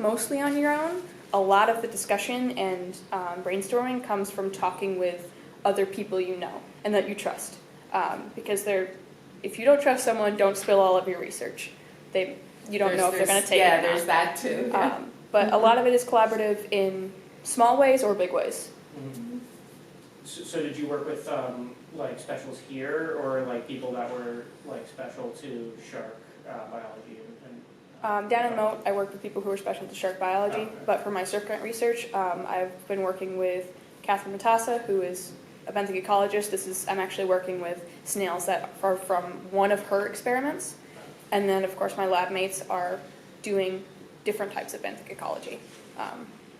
mostly on your own. A lot of the discussion and brainstorming comes from talking with other people you know and that you trust. Because if you don't trust someone, don't spill all of your research. You don't know if they're going to take it. Yeah, there's that too. Yeah. But a lot of it is collaborative in small ways or big ways. Mm-hmm. So did you work with like specials here, or like people that were like special to shark biology? Down in Moat, I worked with people who were special to shark biology, okay. But for my surf current research, I've been working with Catherine Matassa, who is a benthic ecologist. I'm actually working with snails that are from one of her experiments. And then, of course, my lab mates are doing different types of benthic ecology.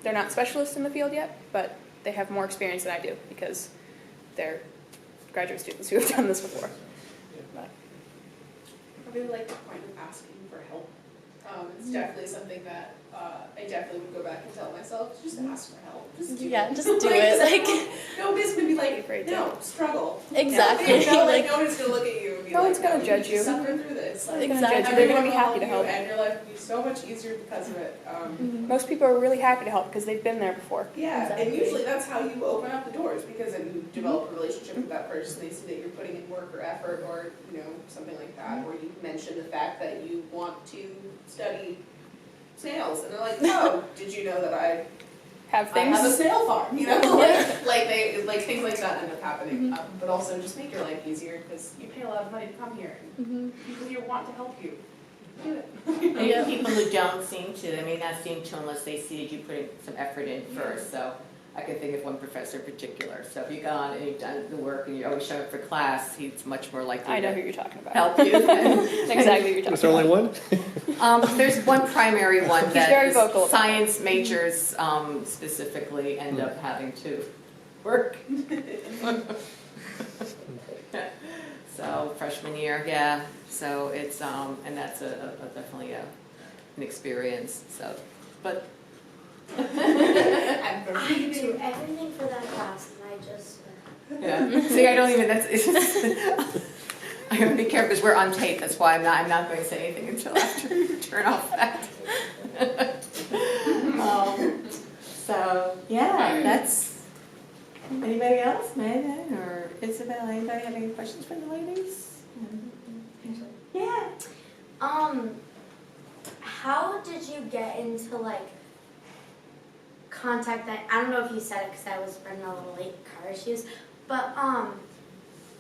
They're not specialists in the field yet, but they have more experience than I do because they're graduate students who have done this before. But. I really like the point of asking for help. It's definitely something that I definitely would go back and tell myself, just ask for help. Just do it. Just do it. Like, nobody's gonna be like, no, struggle. Exactly. Like, nobody's gonna look at you and be no one's gonna judge you. Suffer through this. Like, Exactly. They're gonna be happy to help. And your life will be so much easier because of it. Most people are really happy to help because they've been there before. Yeah, Exactly. and usually that's how you open up the doors, because then you develop a relationship with that person. They see that you're putting in work or effort, or something like that, or you mention the fact that you want to study snails, and they're like, "Oh, did you know that I Have I things. have a snail farm?" like things like that end up happening. But also just make your life easier, because you pay a lot of money to come here, and people here want to help you. Do it. And people who don't seem to, they may not seem to unless they see that you putting some effort in first. So I can think of one professor in particular. So if you go on and you've done the work and you always show up for class, he's much more likely I know who to you're talking about. help you. Exactly who you're talking Was there only about. one? There's one primary one He's that very vocal about science majors specifically end up having to work. So freshman year, yeah. So it's and that's definitely an experience. So, but And I believe do me, everything for that class, and I just. yeah. See, I don't even. That's. It's just, I gotta be careful because we're on tape. That's why I'm not going to say anything until after you turn off that. So yeah, that's. Anybody else, Megan or Isabel? Anybody have any questions for the ladies? Yeah. How did you get into contact that? I don't know if you said it because I was running a little late, car issues, but I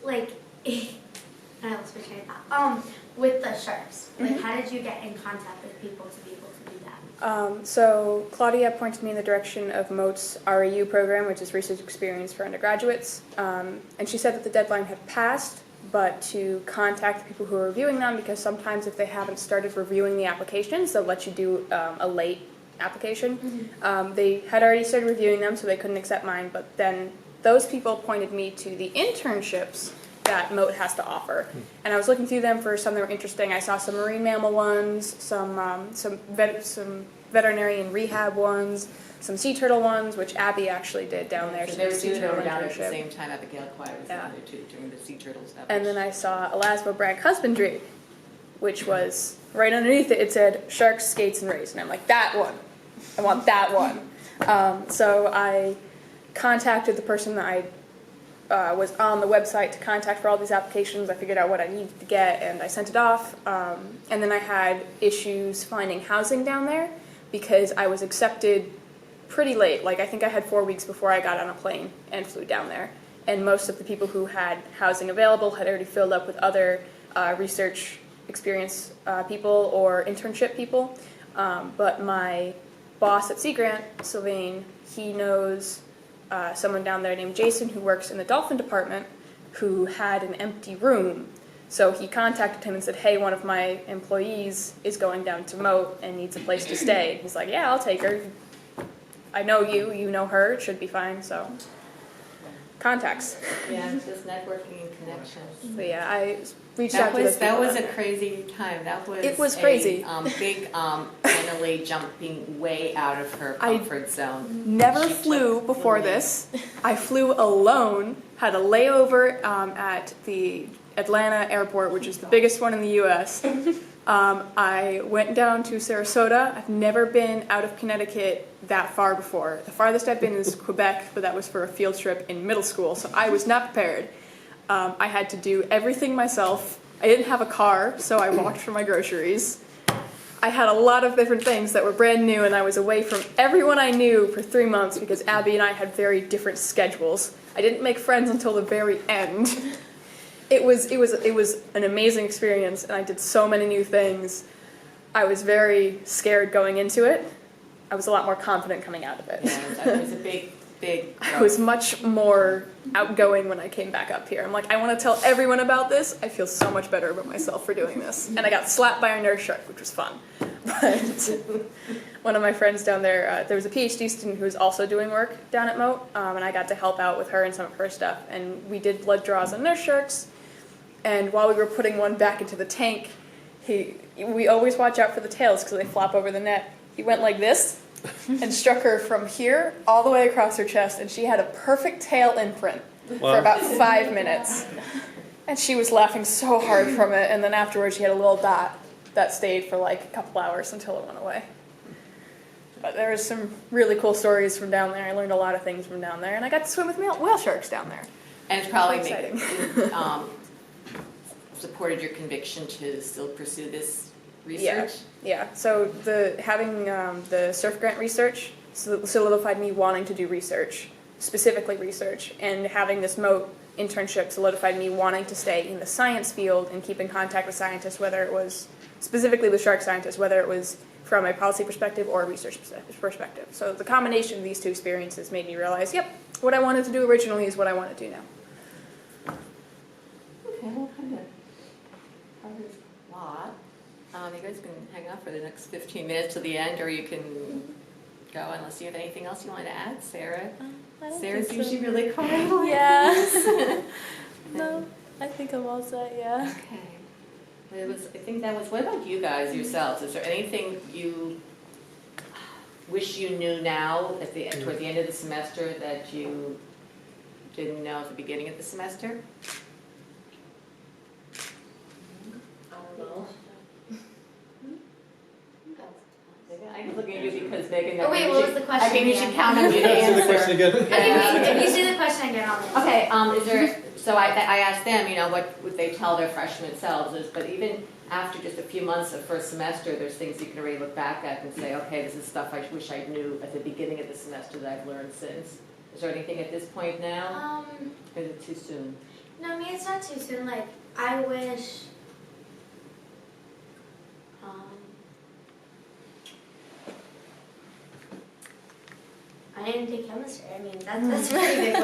lost my train of thought. With the sharks, how did you get in contact with people to be able to do that? So Claudia pointed me in the direction of Moat's REU program, which is Research Experience for Undergraduates, and she said that the deadline had passed, but to contact the people who are reviewing them, because sometimes if they haven't started reviewing the applications, they'll let you do a late application. They had already started reviewing them, so they couldn't accept mine, but then those people pointed me to the internships that Moat has to offer. And I was looking through them for some that were interesting. I saw some marine mammal ones, some veterinarian rehab ones, some sea turtle ones, which Abby actually did down there. So there were sea two that were turtle down at the internship. same time. Abigail Quiet was down there too during the sea turtle stuff. And then I saw elasmobranch husbandry, which was right underneath it. It said sharks, skates, and rays. And I'm like, that one. I want that one. So I contacted the person that I was on the website to contact for all these applications. I figured out what I needed to get, and I sent it off. And then I had issues finding housing down there because I was accepted pretty late. I think I had 4 weeks before I got on a plane and flew down there. And most of the people who had housing available had already filled up with other research experience people or internship people. But my boss at Sea Grant, Sylvain, he knows someone down there named Jason who works in the dolphin department who had an empty room. So he contacted him and said, hey, one of my employees is going down to Moat and needs a place to stay. And he's like, yeah, I'll take her. I know you, you know her, it should be fine. So contacts. Yeah, just networking and connections. But yeah, I reached out to those people. That was a crazy time. That was It was crazy. Big Annalee jumping way out of her comfort zone. Never flew before this. I flew alone, had a layover at the Atlanta airport, which is the biggest one in the U.S., I went down to Sarasota. I've never been out of Connecticut that far before. The farthest I've been is Quebec, but that was for a field trip in middle school, so I was not prepared. I had to do everything myself. I didn't have a car, so I walked for my groceries. I had a lot of different things that were brand new, and I was away from everyone I knew for 3 months because Abby and I had very different schedules. I didn't make friends until the very end. It was an amazing experience, and I did so many new things. I was very scared going into it. I was a lot more confident coming out of it. Yeah, it was a big I was much more outgoing when I came back up here. I'm like, I want to tell everyone about this. I feel so much better about myself for doing this. And I got slapped by a nurse shark, which was fun. But one of my friends down there, there was a PhD student who was also doing work down at Moat, and I got to help out with her and some of her stuff. And we did blood draws on nurse sharks. And while we were putting one back into the tank, we always watch out for the tails because they flop over the net. He went like this and struck her from here all the way across her chest, and she had a perfect tail imprint for about 5 minutes. And she was laughing so hard from it, and then afterwards she had a little dot that stayed for like a couple hours until it went away. But there was some really cool stories from down there. I learned a lot of things from down there, and I got to swim with whale sharks down there. And it's probably Exciting. supported your conviction to still pursue this research? Yeah. So having the surf grant research solidified me wanting to do research, specifically research, and having this Moat internship solidified me wanting to stay in the science field and keep in contact with scientists, whether it was specifically with shark scientists, whether it was from a policy perspective or a research perspective. So the combination of these two experiences made me realize, yep, what I wanted to do originally is what I want to do now. Okay, well, kind of covered a lot. You guys can hang out for the next 15 minutes to the end, or you can go unless you have anything else you want to add, Sarah. Sarah's usually really quiet. Yeah. No, I think I'm all set, yeah. Okay. I think that was, what about you guys yourselves? Is there anything you wish you knew now toward the end of the semester that you didn't know at the beginning of the semester? I don't know. I'm looking at you because Megan. Oh wait, what was the question? I think you should again? count on you to Answer the question answer. again. Okay, if you say the question again, I'll answer. Okay, is there, so I asked them, what would they tell their freshman selves is, but even after just a few months of first semester, there's things you can already look back at and say, okay, this is stuff I wish I knew at the beginning of the semester that I've learned since. Is there anything at this point now? Or is it too soon? No, I mean, it's not too soon. Like, I wish, I didn't take chemistry. I mean, that's a very big wish.